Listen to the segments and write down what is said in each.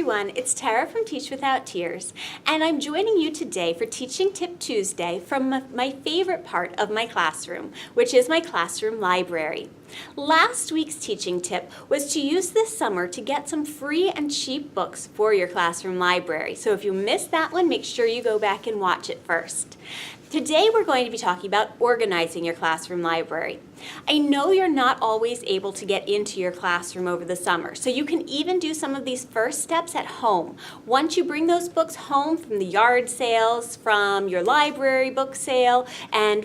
everyone, it's Tara from Teach Without Tears, and I'm joining you today for Teaching Tip Tuesday from my favorite part of my classroom, which is my classroom library. Last week's teaching tip was to use this summer to get some free and cheap books for your classroom library. So if you missed that one, make sure you go back and watch it first. Today we're going to be talking about organizing your classroom library. I know you're not always able to get into your classroom over the summer, so you can even do some of these first steps at home. Once you bring those books home from the yard sales, from your library book sale, and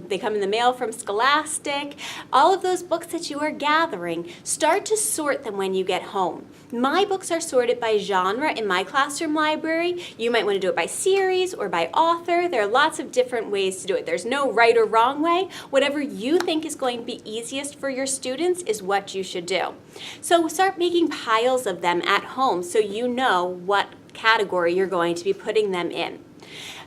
they come in the mail from Scholastic, all of those books that you are gathering, start to sort them when you get home. My books are sorted by genre in my classroom library. You might want to do it by series or by author. There are lots of different ways to do it. There's no right or wrong way. Whatever you think is going to be easiest for your students is what you should do. So start making piles of them at home so you know what category you're going to be putting them in.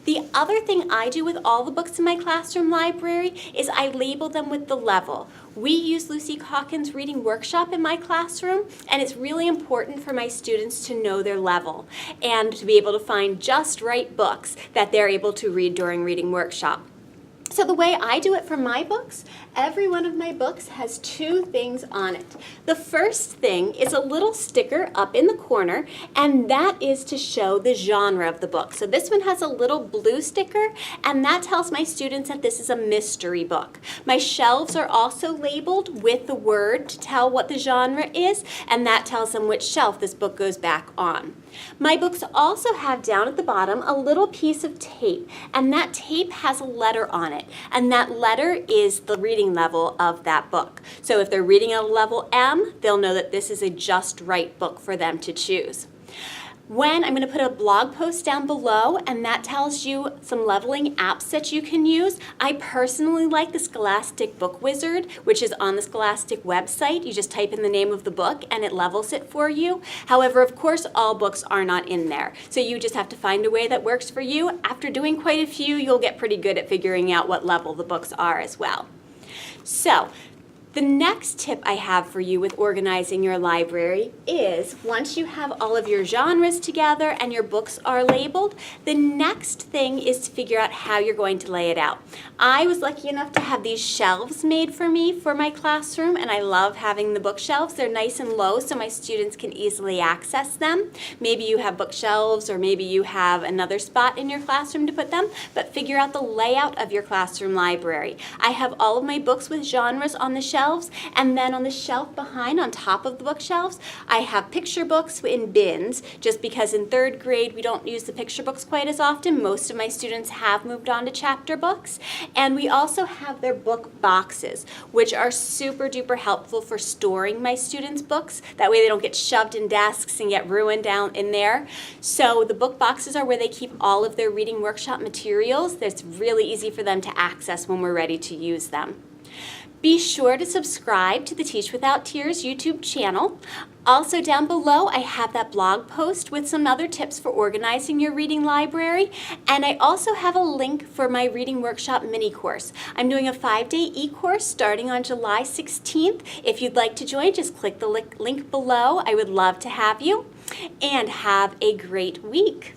The other thing I do with all the books in my classroom library is I label them with the level. We use Lucy Calkins' reading workshop in my classroom, and it's really important for my students to know their level and to be able to find just right books that they're able to read during reading workshop. So the way I do it for my books, every one of my books has two things on it. The first thing is a little sticker up in the corner, and that is to show the genre of the book. So this one has a little blue sticker, and that tells my students that this is a mystery book. My shelves are also labeled with the word to tell what the genre is, and that tells them which shelf this book goes back on. My books also have down at the bottom a little piece of tape, and that tape has a letter on it, and that letter is the reading level of that book. So if they're reading at a level M, they'll know that this is a just right book for them to choose. I'm going to put a blog post down below, and that tells you some leveling apps that you can use. I personally like the Scholastic Book Wizard, which is on the Scholastic website. You just type in the name of the book and it levels it for you. However, of course, all books are not in there. So you just have to find a way that works for you. After doing quite a few, you'll get pretty good at figuring out what level the books are as well. So, the next tip I have for you with organizing your library is once you have all of your genres together and your books are labeled, the next thing is to figure out how you're going to lay it out. I was lucky enough to have these shelves made for me for my classroom, and I love having the bookshelves. They're nice and low so my students can easily access them. Maybe you have bookshelves or maybe you have another spot in your classroom to put them, but figure out the layout of your classroom library. I have all of my books with genres on the shelf, and then on the shelf behind, on top of the bookshelves, I have picture books in bins, just because in third grade we don't use the picture books quite as often. Most of my students have moved on to chapter books. And we also have their book boxes, which are super duper helpful for storing my students' books. That way they don't get shoved in desks and get ruined down in there. So the book boxes are where they keep all of their reading workshop materials. That's really easy for them to access when we're ready to use them. Be sure to subscribe to the Teach Without Tears YouTube channel. Also down below, I have that blog post with some other tips for organizing your reading library. And I also have a link for my reading workshop mini course. I'm doing a 5-day e-course starting on July 16th. If you'd like to join, just click the link below. I would love to have you. And have a great week.